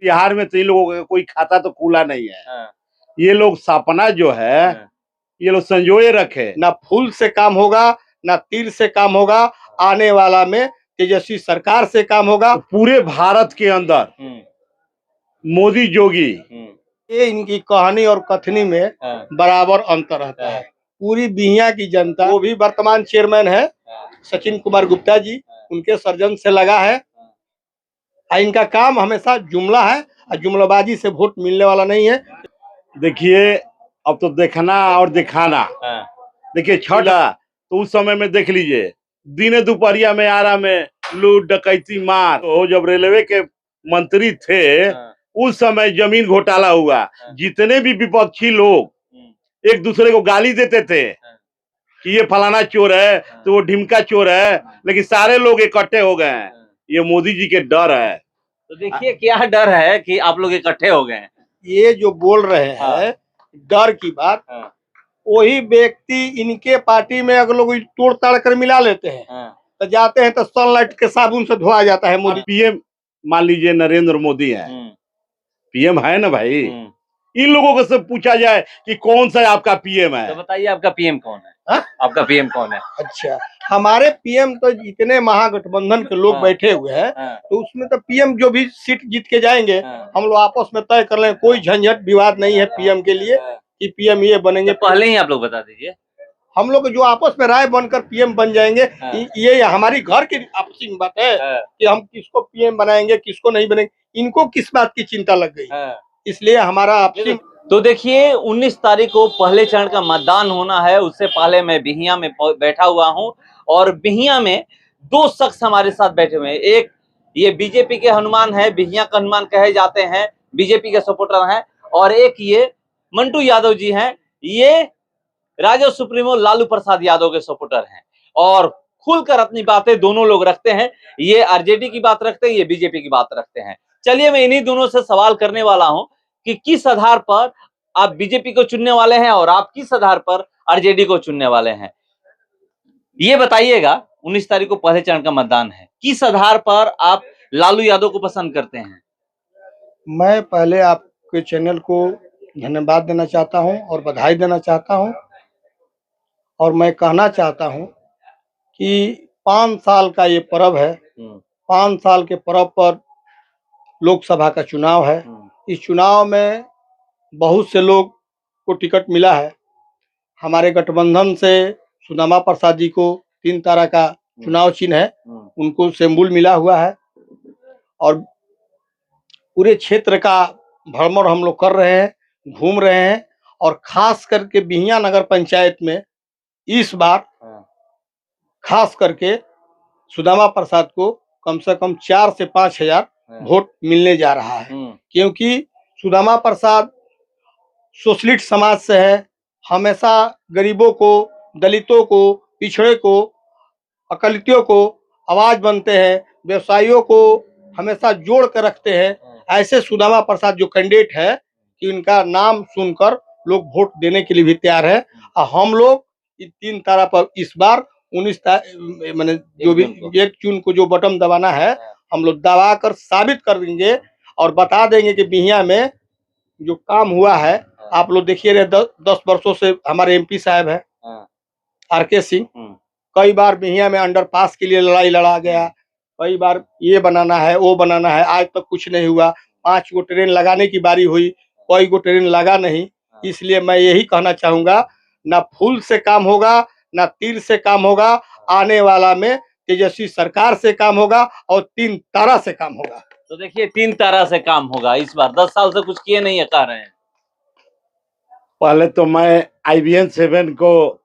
बिहार में तो इन लोगों का कोई खाता तो खुला नहीं है। हाँ। ये लोग सपना जो है ये लोग संजोए रखे। ना फूल से काम होगा, ना तीर से काम होगा, आने वाला में तेजस्वी सरकार से काम होगा। तो पूरे भारत के अंदर मोदी जोगी ये इनकी कहानी और कथनी में बराबर अंतर रहता है। पूरी बिहिया की जनता, वो भी वर्तमान चेयरमैन है सचिन कुमार गुप्ता जी, उनके सर्जन से लगा है। इनका काम हमेशा जुमला है और जुमलाबाजी से वोट मिलने वाला नहीं है। देखिए अब तो देखना और दिखाना। देखिए छठ तो उस समय में देख लीजिए, दिन दोपहरिया में आरा में लूट डकैती मार। तो जब रेलवे के मंत्री थे उस समय जमीन घोटाला हुआ। जितने भी विपक्षी लोग एक दूसरे को गाली देते थे कि ये फलाना चोर है तो वो ढिमका चोर है, लेकिन सारे लोग इकट्ठे हो गए हैं। ये मोदी जी के डर है। तो देखिए क्या डर है कि आप लोग इकट्ठे हो गए हैं। ये जो बोल रहे हैं डर की बात, वही व्यक्ति इनके पार्टी में अगर लोग तोड़ ताड़ कर मिला लेते हैं तो जाते हैं तो सनलाइट के साबुन से धोया जाता है। मोदी पीएम मान लीजिए नरेंद्र मोदी है, पीएम है ना भाई। इन लोगों को सब पूछा जाए कि कौन सा आपका पीएम है, तो बताइए आपका पीएम कौन है? आपका पीएम कौन है? अच्छा, हमारे पीएम तो इतने महागठबंधन के लोग बैठे हुए हैं तो उसमें तो पीएम जो भी सीट जीत के जाएंगे हम लोग आपस में तय कर लें। कोई झंझट विवाद नहीं है पीएम के लिए कि पीएम ये बनेंगे। पहले ही आप लोग बता दीजिए, हम लोग जो आपस में राय बनकर पीएम बन जाएंगे। ये हमारी घर की आपसी बात है कि हम किसको पीएम बनाएंगे किसको नहीं बनेंगे। इनको किस बात की चिंता लग गई, इसलिए हमारा आपसी। तो देखिए 19 तारीख को पहले चरण का मतदान होना है। उससे पहले मैं बिहिया में बैठा हुआ हूं और बिहिया में दो शख्स हमारे साथ बैठे हुए हैं। एक ये बीजेपी के हनुमान है, बिहिया का हनुमान कहे जाते हैं, बीजेपी के सपोर्टर हैं। और एक ये मंटू यादव जी हैं, ये राजद सुप्रीमो लालू प्रसाद यादव के सपोर्टर हैं और खुलकर अपनी बातें दोनों लोग रखते हैं। ये आरजेडी की बात रखते हैं, ये बीजेपी की बात रखते हैं। चलिए मैं इन्हीं दोनों से सवाल करने वाला हूं कि किस आधार पर आप बीजेपी को चुनने वाले हैं और आप किस आधार पर आरजेडी को चुनने वाले हैं, ये बताइएगा। 19 तारीख को पहले चरण का मतदान है, किस आधार पर आप लालू यादव को पसंद करते हैं? मैं पहले आपके चैनल को धन्यवाद देना चाहता हूं और बधाई देना चाहता हूं और मैं कहना चाहता हूं कि 5 साल का ये पर्व है। 5 साल के पर्व पर लोकसभा का चुनाव है। इस चुनाव में बहुत से लोग को टिकट मिला है। हमारे गठबंधन से सुदामा प्रसाद जी को 3 तारा का चुनाव चिन्ह है, उनको सिंबल मिला हुआ है और पूरे क्षेत्र का भ्रमण हम लोग कर रहे हैं, घूम रहे हैं और खास करके बिहिया नगर पंचायत में इस बार खास करके सुदामा प्रसाद को कम से कम 4 से 5 हजार वोट मिलने जा रहा है। क्योंकि सुदामा प्रसाद सोशलिस्ट समाज से है, हमेशा गरीबों को, दलितों को, पिछड़े को, अकालितियों को आवाज बनते हैं, व्यवसायियों को हमेशा जोड़ कर रखते हैं। ऐसे सुदामा प्रसाद जो कैंडिडेट है कि उनका नाम सुनकर लोग वोट देने के लिए भी तैयार है। और हम लोग 3 तारा पर इस बार 19 मैंने जो भी 1 जून को जो बटन दबाना है हम लोग दबा कर साबित कर देंगे और बता देंगे कि बिहिया में जो काम हुआ है। आप लोग देखिए रहे 10 वर्षों से हमारे एमपी साहब है आरके सिंह, कई बार बिहिया में अंडरपास के लिए लड़ाई लड़ा गया, कई बार ये बनाना है वो बनाना है, आज तक कुछ नहीं हुआ। 5 गो ट्रेन लगाने की बारी हुई, कोई गो ट्रेन लगा नहीं। इसलिए मैं यही कहना चाहूंगा, ना फूल से काम होगा ना तीर से काम होगा, आने वाला में तेजस्वी सरकार से काम होगा और 3 तारा से काम होगा। तो देखिए 3 तारा से काम होगा इस बार। 10 साल से कुछ किए नहीं है कह रहे हैं। पहले तो मैं IBN 7 को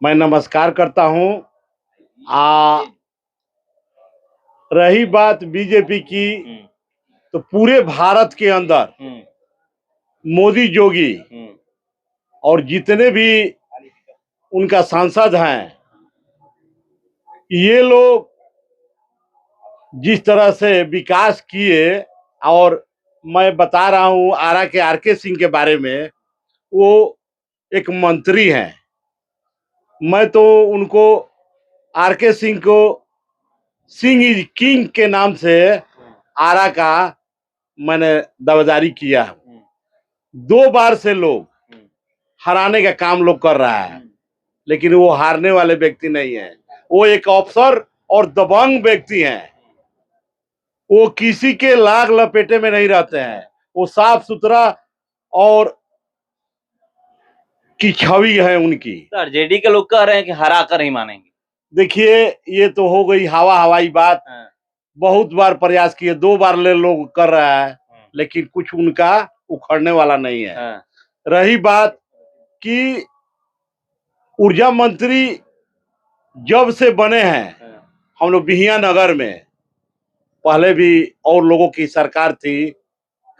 मैं नमस्कार करता हूं। रही बात बीजेपी की, तो पूरे भारत के अंदर मोदी जोगी और जितने भी उनका सांसद हैं, ये लोग जिस तरह से विकास किए, और मैं बता रहा हूं आरा के आरके सिंह के बारे में, वो एक मंत्री हैं। मैं तो उनको आरके सिंह को सिंह इज किंग के नाम से आरा का मैंने दावेदारी किया। 2 बार से लोग हराने का काम लोग कर रहा है, लेकिन वो हारने वाले व्यक्ति नहीं है। वो एक अफसर और दबंग व्यक्ति हैं। वो किसी के लाग लपेटे में नहीं रहते हैं। वो साफ सुथरा और की छवि है उनकी। आरजेडी के लोग कह रहे हैं कि हरा कर ही मानेंगे। देखिए, ये तो हो गई हवाई बात। बहुत बार प्रयास किए, 2 बार ले लोग कर रहा है, लेकिन कुछ उनका उखड़ने वाला नहीं है। रही बात कि ऊर्जा मंत्री जब से बने हैं हम लोग बिहिया नगर में, पहले भी और लोगों की सरकार थी,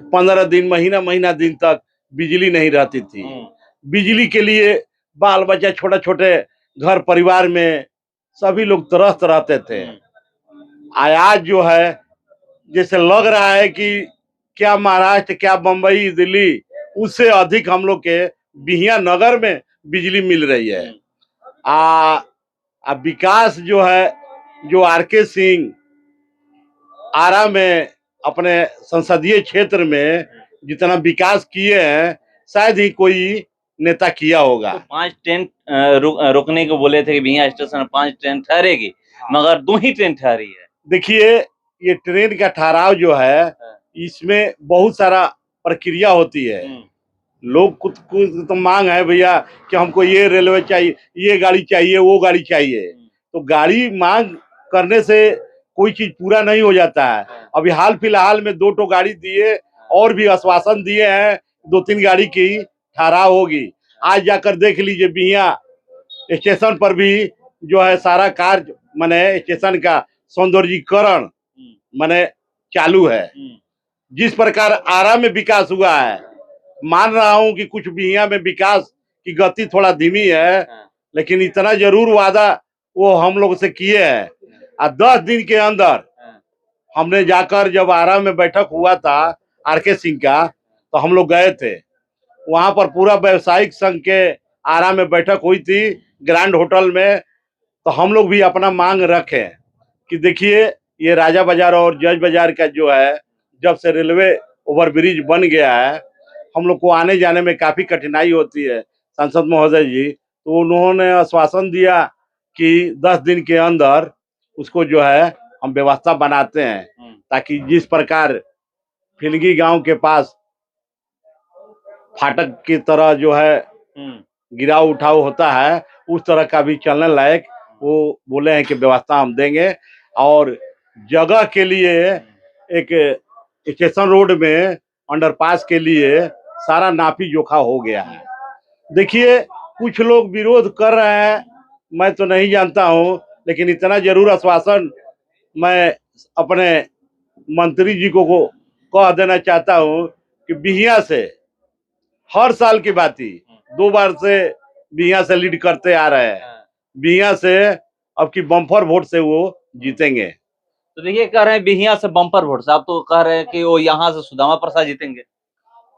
15 दिन महीना दिन तक बिजली नहीं रहती थी। बिजली के लिए बाल बच्चा छोटे छोटे घर परिवार में सभी लोग त्रस्त रहते थे। आज जो है जैसे लग रहा है कि क्या महाराष्ट्र, क्या बम्बई, दिल्ली, उससे अधिक हम लोग के बिहिया नगर में बिजली मिल रही है। विकास जो है, जो आरके सिंह आरा में अपने संसदीय क्षेत्र में जितना विकास किए हैं, शायद ही कोई नेता किया होगा। तो 5 ट्रेन रुकने को बोले थे कि बिहिया स्टेशन 5 ट्रेन ठहरेगी, मगर 2 ही ट्रेन ठहरी है। देखिए, ये ट्रेन का ठहराव जो है, इसमें बहुत सारा प्रक्रिया होती है। लोग कुछ तो मांग है भैया कि हमको ये रेलवे चाहिए, ये गाड़ी चाहिए, वो गाड़ी चाहिए। तो गाड़ी मांग करने से कोई चीज पूरा नहीं हो जाता है। अभी हाल फिलहाल में 2 गाड़ी दिए और भी आश्वासन दिए हैं, 2-3 गाड़ी की ठहराव होगी। आज जाकर देख लीजिए, बिहिया स्टेशन पर भी जो है सारा कार्य माने स्टेशन का सौंदर्यीकरण माने चालू है। जिस प्रकार आरा में विकास हुआ है, मान रहा हूं कि कुछ बिहिया में विकास की गति थोड़ा धीमी है, लेकिन इतना जरूर वादा वो हम लोग से किए हैं। 10 दिन के अंदर हमने जाकर, जब आरा में बैठक हुआ था आरके सिंह का, तो हम लोग गए थे वहां पर। पूरा व्यवसायिक संघ के आरा में बैठक हुई थी ग्रैंड होटल में। तो हम लोग भी अपना मांग रखे कि देखिए, ये राजा बाजार और जज बाजार का जो है, जब से रेलवे ओवरब्रिज बन गया है, हम लोग को आने जाने में काफी कठिनाई होती है। सांसद महोदय जी, तो उन्होंने आश्वासन दिया कि 10 दिन के अंदर उसको जो है हम व्यवस्था बनाते हैं, ताकि जिस प्रकार फिलगी गांव के पास फाटक की तरह जो है गिराव उठाव होता है, उस तरह का भी चलने लायक वो बोले हैं कि व्यवस्था हम देंगे। और जगह के लिए एक स्टेशन रोड में अंडरपास के लिए सारा नापी जोखा हो गया है। देखिए, कुछ लोग विरोध कर रहे हैं, मैं तो नहीं जानता हूं, लेकिन इतना जरूर आश्वासन मैं अपने मंत्री जी को कह देना चाहता हूं कि बिहिया से हर साल की बात ही 2 बार से बिहिया से लीड करते आ रहे हैं। बिहिया से अब की बम्पर वोट से वो जीतेंगे। तो देखिए, कह रहे हैं बिहिया से बम्पर वोट से, आप तो कह रहे हैं कि वो यहाँ से सुदामा प्रसाद जीतेंगे।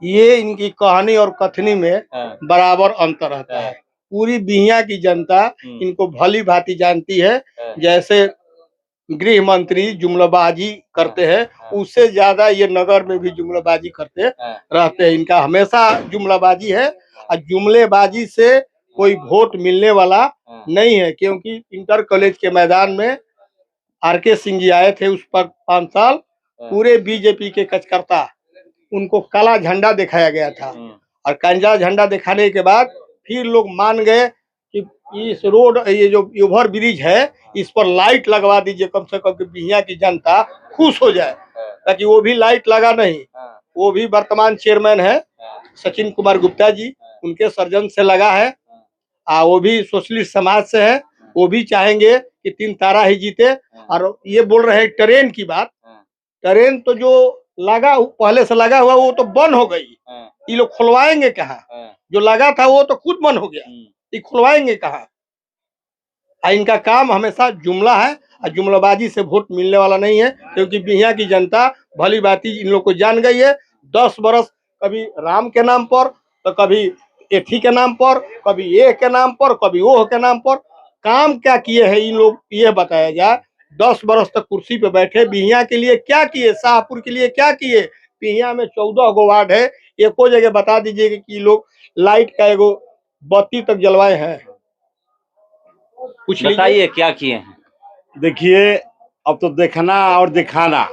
ये इनकी कहानी और कथनी में बराबर अंतर रहता है। पूरी बिहिया की जनता इनको भली भांति जानती है। जैसे गृह मंत्री जुमलाबाजी करते हैं, उससे ज्यादा ये नगर में भी जुमलाबाजी करते रहते हैं। इनका हमेशा जुमलाबाजी है, और जुमलेबाजी से कोई वोट मिलने वाला नहीं है। क्योंकि इंटर कॉलेज के मैदान में आरके सिंह जी आए थे, उस पर 5 साल पूरे बीजेपी के कार्यकर्ता, उनको काला झंडा दिखाया गया था। और काला झंडा दिखाने के बाद फिर लोग मान गए कि इस रोड, ये जो ओवर ब्रिज है, इस पर लाइट लगवा दीजिए, कम से कम कि बिहिया की जनता खुश हो जाए। ताकि वो भी लाइट लगा नहीं, वो भी वर्तमान चेयरमैन है सचिन कुमार गुप्ता जी, उनके सर्जन से लगा है। वो भी सोशलिस्ट समाज से है, वो भी चाहेंगे कि 3 तारा ही जीते। और ये बोल रहे हैं ट्रेन की बात, ट्रेन तो जो लगा पहले से लगा हुआ वो तो बंद हो गई। ये लोग खुलवाएंगे कहाँ? जो लगा था वो तो खुद बंद हो गया, ये खुलवाएंगे कहाँ? इनका काम हमेशा जुमला है, और जुमलाबाजी से वोट मिलने वाला नहीं है। क्योंकि बिहिया की जनता भली भांति इन लोग को जान गई है। 10 बरस कभी राम के नाम पर, तो कभी एथी के नाम पर, कभी ये के नाम पर, कभी वो के नाम पर। काम क्या किए हैं इन लोग, ये बताया जाए। 10 बरस तक कुर्सी पे बैठे, बिहिया के लिए क्या किए, शाहपुर के लिए क्या किए, पिहिया में 14 गो वार्ड है, एको जगह बता दीजिए कि लोग लाइट का एगो बत्ती तक जलवाए हैं। कुछ बताइए क्या किए हैं। देखिए, अब तो देखना और दिखाना।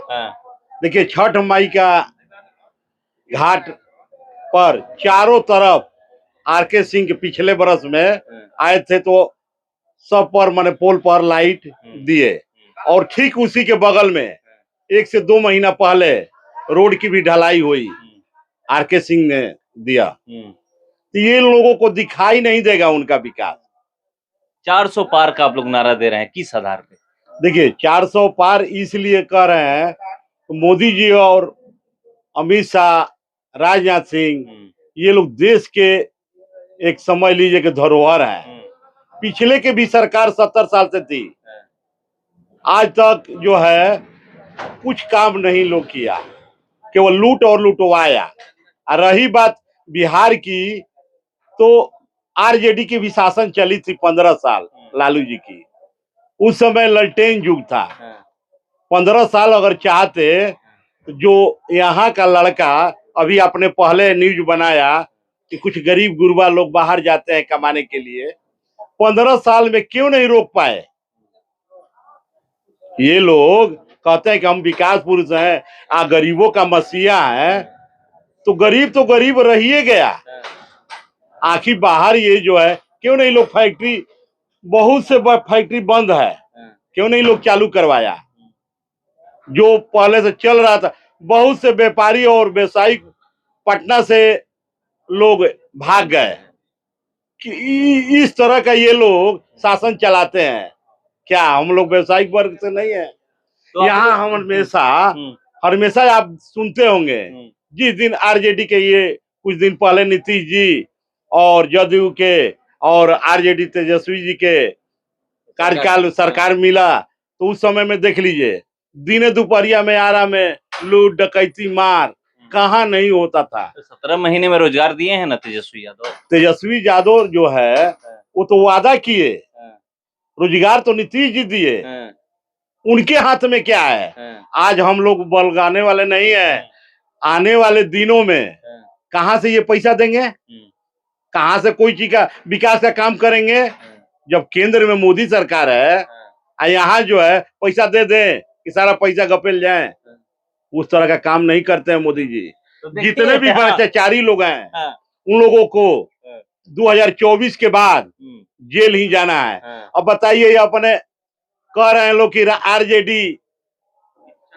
देखिए, छठ माई का घाट पर चारों तरफ आरके सिंह के पिछले बरस में आए थे, तो सब पर माने पोल पर लाइट दिए, और ठीक उसी के बगल में 1 से 2 महीना पहले रोड की भी ढलाई हुई, आरके सिंह ने दिया। तो ये लोगों को दिखाई नहीं देगा उनका विकास। 400 पार का आप लोग नारा दे रहे हैं, किस आधार पे? देखिए, 400 पार इसलिए कह रहे हैं तो मोदी जी और अमित शाह, राजनाथ सिंह, ये लोग देश के एक समझ लीजिए कि धरोहर है। पिछले के भी सरकार 70 साल से थी, आज तक जो है कुछ काम नहीं लोग किया, केवल लूट और लुटवाया। और रही बात बिहार की, तो आरजेडी की भी शासन चली थी 15 साल लालू जी की। उस समय ललटेन युग था। 15 साल अगर चाहते, जो यहाँ का लड़का अभी आपने पहले न्यूज बनाया कि कुछ गरीब गुरबा लोग बाहर जाते हैं कमाने के लिए, 15 साल में क्यों नहीं रोक पाए? ये लोग कहते हैं कि हम विकास पुरुष हैं, गरीबों का मसीहा है, तो गरीब रहिए गया। आखिर बाहर ये जो है, क्यों नहीं लोग फैक्ट्री, बहुत से फैक्ट्री बंद है, क्यों नहीं लोग चालू करवाया? जो पहले से चल रहा था, बहुत से व्यापारी और व्यवसायी पटना से लोग भाग गए कि इस तरह का ये लोग शासन चलाते हैं। क्या हम लोग व्यवसायिक वर्ग से नहीं है? तो यहाँ हम हमेशा आप सुनते होंगे, जिस दिन आरजेडी के ये कुछ दिन पहले नीतीश जी और जदयू के और आरजेडी तेजस्वी जी के कार्यकाल सरकार मिला, तो उस समय में देख लीजिए, दिने दोपहरिया में आरा में लूट डकैती मार कहाँ नहीं होता था। 17 महीने में रोजगार दिए हैं ना तेजस्वी यादव जो है, वो तो वादा किए, रोजगार तो नीतीश जी दिए, उनके हाथ में क्या है? आज हम लोग बलगाने वाले नहीं है। आने वाले दिनों में कहां से ये पैसा देंगे? कहां से कोई चीज का विकास का काम करेंगे? जब केंद्र में मोदी सरकार है, यहाँ जो है पैसा दे दें कि सारा पैसा गपेल जाए, उस तरह का काम नहीं करते हैं मोदी जी। तो जितने भी भ्रष्टाचारी लोग हैं, उन लोगों को 2024 के बाद जेल ही जाना है। अब बताइए, ये अपने कह रहे हैं लोग कि आरजेडी,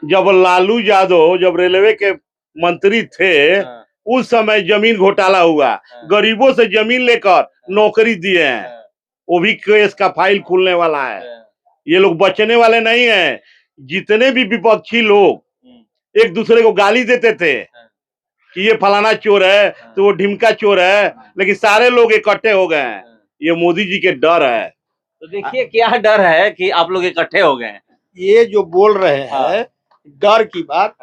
जब लालू यादव जब रेलवे के मंत्री थे, उस समय जमीन घोटाला हुआ, गरीबों से जमीन लेकर नौकरी दिए हैं, वो भी केस का फाइल खुलने वाला है। ये लोग बचने वाले नहीं हैं। जितने भी विपक्षी लोग एक दूसरे को गाली देते थे कि ये फलाना चोर है, तो वो ढिमका चोर है, लेकिन सारे लोग इकट्ठे हो गए हैं। ये मोदी जी के डर है। तो देखिए क्या डर है कि आप लोग इकट्ठे हो गए हैं। ये जो बोल रहे हैं डर की बात,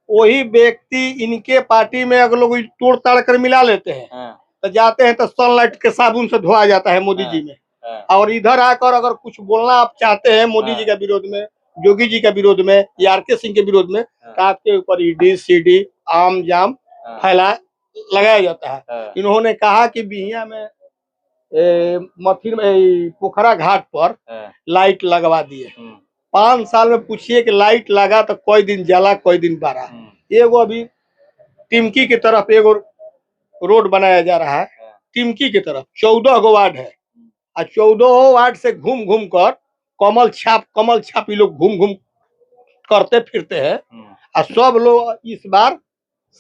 वही व्यक्ति इनके पार्टी में अगर लोग तोड़ ताड़ कर मिला लेते हैं, तो जाते हैं तो सनलाइट के साबुन से धोया जाता है मोदी जी में। और इधर आकर अगर कुछ बोलना आप चाहते हैं मोदी जी के विरोध में, योगी जी के विरोध में या आरके सिंह के विरोध में, तो आपके ऊपर ईडी सीडी आम जाम फैला लगाया जाता है। इन्होंने कहा कि बिहिया में मथिर में पोखरा घाट पर लाइट लगवा दिए। 5 साल में पूछिए कि लाइट लगा तो कोई दिन जला कोई दिन बारा। एगो अभी टिमकी की तरफ एगो रोड बनाया जा रहा है, टिमकी की तरफ 14 गो वार्ड है, और 14 वार्ड से घूम घूम कर कमल छाप ये लोग घूम घूम करते फिरते हैं। और सब लोग इस बार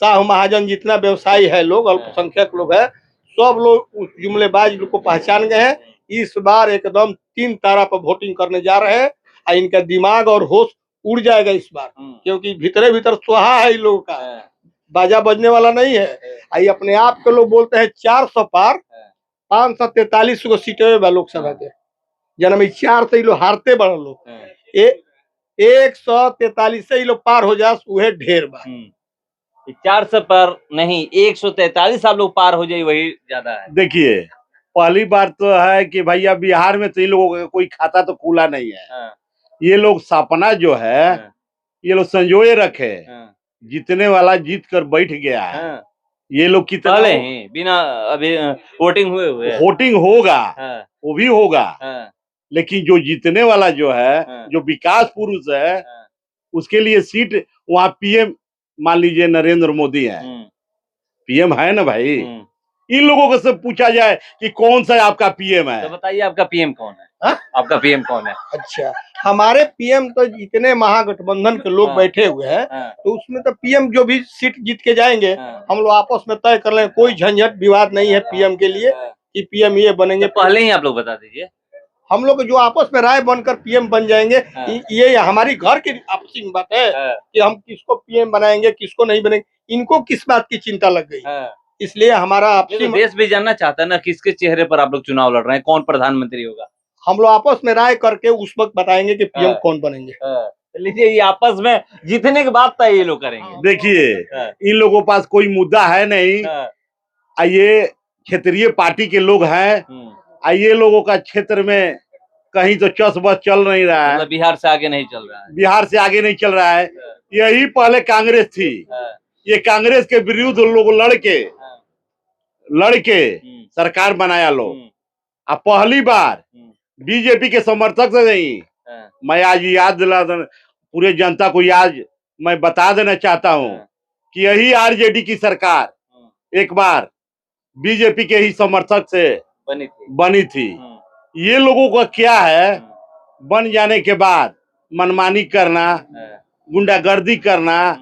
शाह महाजन जितना व्यवसायी है लोग, अल्पसंख्यक लोग है, सब लोग उस जुमलेबाज लोग को पहचान गए हैं। इस बार एकदम 3 तारा पर वोटिंग करने जा रहे हैं, और इनका दिमाग और होश उड़ जाएगा इस बार, क्योंकि भीतरे भीतर सुहा है इन लोगों का, बाजा बजने वाला नहीं है। ये अपने आप के लोग बोलते हैं 400 पार, 543 को सीटें लोकसभा के जन्म 4 से लोग हारते बड़े लोग, 143 से लोग पार हो जाए वह ढेर बा। 400 पर नहीं, 143 आप लोग पार हो जाए वही ज्यादा है। देखिए, पहली बात तो है कि भैया बिहार में तो इन लोगों का कोई खाता तो खुला नहीं है। ये लोग सपना जो है, ये लोग संजोए रखे जीतने वाला जीत कर बैठ गया है। हाँ, ये लोग कितना पहले ही बिना अभी वोटिंग हुए है। वोटिंग होगा, हाँ, वो भी होगा, हाँ, लेकिन जो जीतने वाला जो है, हाँ, जो विकास पुरुष है, हाँ, उसके लिए सीट वहाँ पीएम मान लीजिए नरेंद्र मोदी है, पीएम है ना भाई। इन लोगों को सब पूछा जाए कि कौन सा आपका पीएम है, तो बताइए आपका पीएम कौन है? हाँ? आपका पीएम कौन है? अच्छा, हमारे पीएम तो इतने महागठबंधन के लोग हाँ, बैठे हुए हैं, हाँ, तो उसमें तो पीएम जो भी सीट जीत के जाएंगे, हाँ, हम लोग आपस में तय कर लें, कोई झंझट विवाद नहीं है पीएम के लिए कि पीएम ये बनेंगे। तो पहले ही आप लोग बता दीजिए। हम लोग जो आपस में राय बनकर पीएम बन जाएंगे, हाँ। ये हमारी घर की आपसी में बात है हाँ, कि हम किसको पीएम बनाएंगे, किसको नहीं बनाएंगे। इनको किस बात की चिंता लग गई, हाँ। इसलिए हमारा ये आपसी तो देश भी जानना चाहता है ना किसके चेहरे पर आप लोग चुनाव लड़ रहे हैं, कौन प्रधानमंत्री होगा। हम लोग आपस में राय करके उस वक्त बताएंगे कि पीएम हाँ। कौन बनेंगे। लीजिए, ये आपस में जीतने के बाद तय ये लोग करेंगे। देखिए हाँ। इन लोगों के पास कोई मुद्दा है नहीं। हाँ। ये क्षेत्रीय पार्टी के लोग हैं, ये लोगों का क्षेत्र में कहीं तो चस बस चल नहीं रहा है, मतलब बिहार से आगे नहीं चल रहा है। बिहार से आगे नहीं चल रहा है। यही पहले कांग्रेस थी, ये कांग्रेस के विरुद्ध लोग लड़के सरकार बनाया लोग। अब पहली बार बीजेपी के समर्थक से नहीं, मैं आज याद दिला पूरे जनता को आज मैं बता देना चाहता हूँ कि यही आरजेडी की सरकार एक बार बीजेपी के ही समर्थक से बनी थी। ये लोगों का क्या है, बन जाने के बाद मनमानी करना, गुंडागर्दी करना,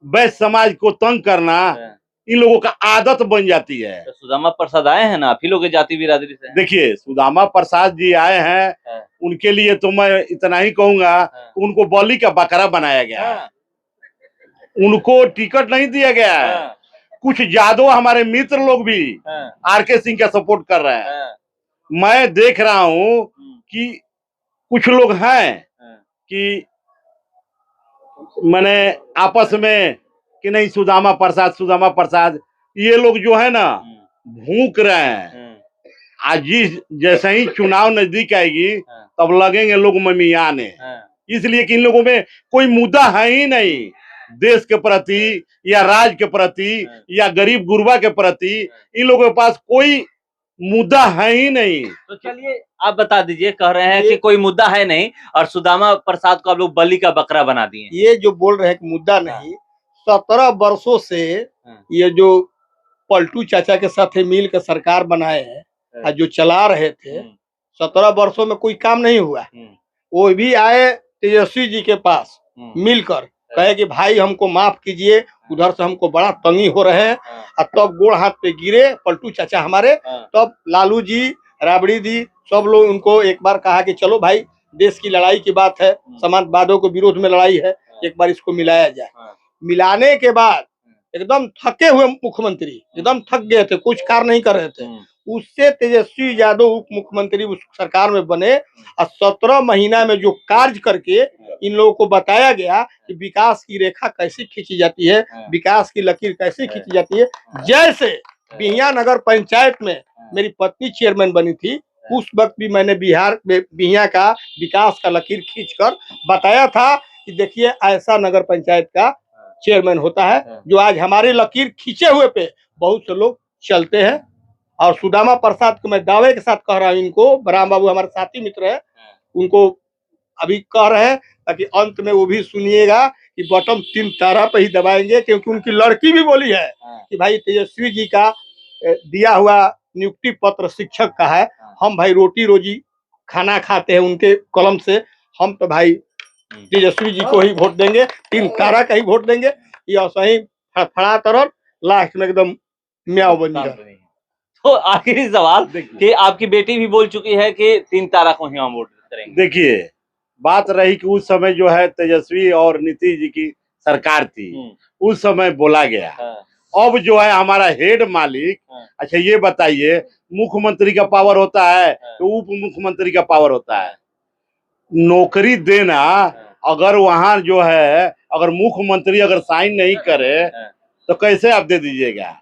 वैश्य समाज को तंग करना, इन लोगों का आदत बन जाती है। तो सुदामा प्रसाद आए हैं ना, आप ही लोग के जाति बिरादरी से। देखिए सुदामा प्रसाद जी आए हैं, उनके लिए तो मैं इतना ही कहूंगा, उनको बलि का बकरा बनाया गया है। उनको टिकट नहीं दिया गया है। कुछ यादव हमारे मित्र लोग भी आरके सिंह का सपोर्ट कर रहे हैं। मैं देख रहा हूँ कि कुछ लोग हैं कि मैंने आपस में कि नहीं सुदामा प्रसाद, ये लोग जो है ना भूख रहे हैं। आज जैसे ही चुनाव नजदीक आएगी तब लगेंगे लोग ममियाने, इसलिए कि इन लोगों में कोई मुद्दा है ही नहीं देश के प्रति या राज्य के प्रति या गरीब गुरबा के प्रति। इन लोगों के पास कोई मुद्दा है ही नहीं। तो चलिए आप बता दीजिए, कह रहे हैं कि कोई मुद्दा है नहीं और सुदामा प्रसाद को आप लोग बलि का बकरा बना दिए। ये जो बोल रहे हैं कि मुद्दा नहीं, 17 वर्षों से ये जो पलटू चाचा के साथ मिल के सरकार बनाए हैं, जो चला रहे थे, 17 वर्षों में कोई काम नहीं हुआ। वो भी आए तेजस्वी जी के पास मिलकर, कहे कि भाई हमको माफ कीजिए, उधर से हमको बड़ा तंगी हो रहे हैं। और तब गोड़ हाथ पे गिरे पलटू चाचा हमारे, तब लालू जी, राबड़ी जी, सब लोग उनको एक बार कहा कि चलो भाई देश की लड़ाई की बात है, समाजवादियों के विरोध में लड़ाई है, एक बार इसको मिलाया जाए। मिलाने के बाद एकदम थके हुए मुख्यमंत्री, एकदम थक गए थे, कुछ कार्य नहीं कर रहे थे। उससे तेजस्वी यादव उप मुख्यमंत्री उस सरकार में बने और 17 महीना में जो कार्य करके इन लोगों को बताया गया कि विकास की रेखा कैसे खींची जाती है, विकास की लकीर कैसे खींची जाती है। जैसे बिहिया नगर पंचायत में मेरी पत्नी चेयरमैन बनी थी, उस वक्त भी मैंने बिहार में बिहिया का विकास का लकीर खींचकर बताया था कि देखिए ऐसा नगर पंचायत का चेयरमैन होता है, जो आज हमारे लकीर खींचे हुए पे बहुत से लोग चलते हैं। और सुदामा प्रसाद को मैं दावे के साथ कह रहा हूँ, इनको बराम बाबू हमारे साथी मित्र है, उनको अभी कह रहे हैं ताकि अंत में वो भी सुनिएगा कि बटन 3 तारा पे ही दबाएंगे, क्योंकि उनकी लड़की भी बोली है कि भाई तेजस्वी जी का दिया हुआ नियुक्ति पत्र शिक्षक का है, हम भाई रोटी रोजी खाना खाते हैं उनके कलम से, हम तो भाई तेजस्वी जी को ही वोट देंगे, 3 तारा का ही वोट देंगे। ये सही फड़ा तरह लास्ट में एकदम म्याओ बन जाए। तो आखिरी सवाल कि आपकी बेटी भी बोल चुकी है कि 3 तारा को ही हम वोट करेंगे। देखिए बात रही कि उस समय जो है तेजस्वी और नीतीश जी की सरकार थी, उस समय बोला गया। अब जो है हमारा हेड मालिक, अच्छा ये बताइए मुख्यमंत्री का पावर होता है तो उप मुख्यमंत्री का पावर होता है। नौकरी देना अगर वहां जो है, अगर मुख्यमंत्री अगर साइन नहीं करे तो कैसे आप दे दीजिएगा?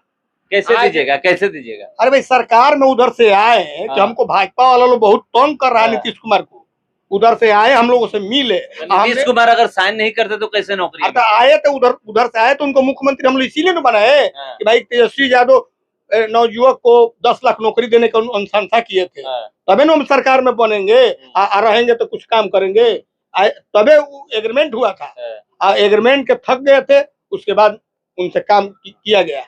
कैसे दीजिएगा? अरे भाई सरकार में उधर से आए कि हमको भाजपा वाला लोग बहुत तंग कर रहा है नीतीश कुमार को, उधर से आए, हम लोगों से मिले। नीतीश कुमार अगर साइन नहीं करते तो कैसे नौकरी अगर आए तो उधर से आए तो उनको मुख्यमंत्री हम लोग इसीलिए न बनाए कि भाई तेजस्वी यादव नवयुवक को 10 लाख नौकरी देने का अनुशंसा किए थे, तबे ना हम सरकार में बनेंगे, रहेंगे तो कुछ काम करेंगे। तबे एग्रीमेंट हुआ था, एग्रीमेंट के थक गए थे, उसके बाद उनसे काम किया गया।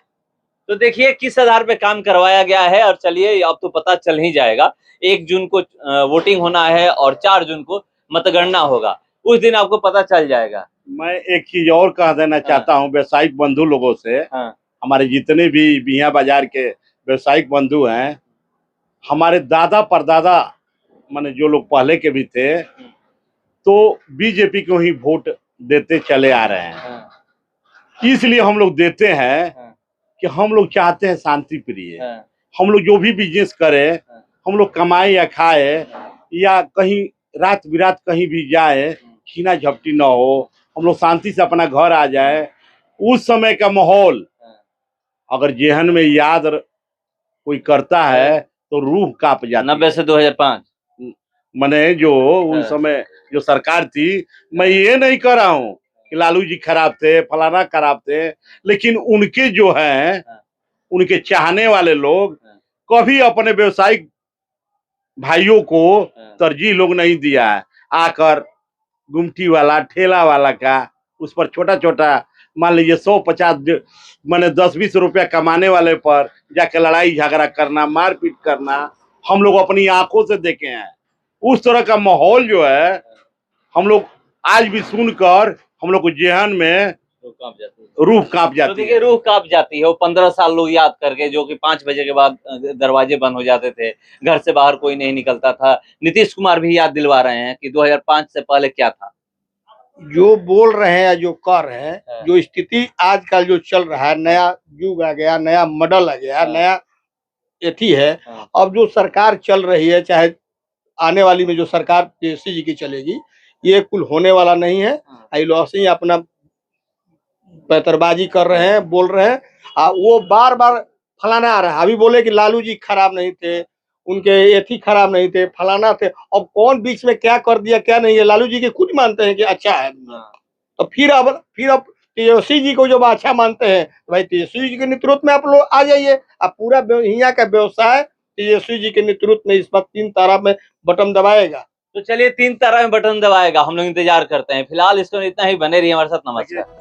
तो देखिए किस आधार पे काम करवाया गया है, और चलिए अब तो पता चल ही जाएगा। 1 जून को वोटिंग होना है और 4 जून को मतगणना होगा, उस दिन आपको पता चल जाएगा। मैं एक चीज और कह देना चाहता हूँ व्यवसायिक बंधु लोगों से, हमारे जितने भी बिहियां बाजार के व्यवसायिक बंधु हैं, हमारे दादा परदादा माने जो लोग पहले के भी थे तो बीजेपी को ही वोट देते चले आ रहे हैं। इसलिए हम लोग देते हैं कि हम लोग चाहते हैं शांति प्रिय। हम लोग जो भी बिजनेस करें, हम लोग कमाए या खाए या कहीं रात बिरात कहीं भी जाए, छीना झपटी ना हो, हम लोग शांति से अपना घर आ जाए। उस समय का माहौल अगर जेहन में याद कोई करता है तो रूह कांप जाती है। 90 से 2005 मैंने जो उस समय जो सरकार थी, मैं ये नहीं कर रहा हूँ कि लालू जी खराब थे, फलाना खराब थे, लेकिन उनके जो है उनके चाहने वाले लोग कभी अपने व्यवसायिक भाइयों को तरजीह लोग नहीं दिया है। आकर गुमटी वाला ठेला वाला का उस पर छोटा छोटा मान लीजिए 150 माने 10-20 रुपया कमाने वाले पर जाके लड़ाई झगड़ा करना, मारपीट करना हम लोग अपनी आंखों से देखे हैं। उस तरह का माहौल जो है हम लोग आज भी सुनकर हम लोग को जेहन में रूह कांप जाती है। तो देखिए रूह कांप जाती है। वो 15 साल लोग याद करके, जो कि 5 बजे के बाद दरवाजे बंद हो जाते थे, घर से बाहर कोई नहीं निकलता था। नीतीश कुमार भी याद दिलवा रहे हैं कि 2005 से पहले क्या था। जो बोल रहे हैं या जो कर रहे हैं, जो स्थिति आजकल जो चल रहा है, नया युग आ गया, नया मॉडल आ गया, नया एथी है। अब जो सरकार चल रही है, चाहे आने वाली में जो सरकार तेजस्वी जी की चलेगी, ये कुल होने वाला नहीं है। ऐसे ही अपना पैतरबाजी कर रहे हैं, बोल रहे हैं। वो बार बार फलाना आ रहा है। अभी बोले कि लालू जी खराब नहीं थे, उनके एथी खराब नहीं थे, फलाना थे। अब कौन बीच में क्या कर दिया क्या नहीं है, लालू जी के खुद मानते हैं कि अच्छा है। तो फिर अब तेजस्वी जी को जब अच्छा मानते हैं, भाई तेजस्वी जी के नेतृत्व में आप लोग आ जाइए। अब पूरा यहाँ का व्यवसाय तेजस्वी जी के नेतृत्व में इस वक्त 3 तारा में बटन दबाएगा। तो चलिए 3 तारा में बटन दबाएगा, हम लोग इंतजार करते हैं। फिलहाल इसको इतना ही, बने रहिए हमारे साथ। नमस्कार।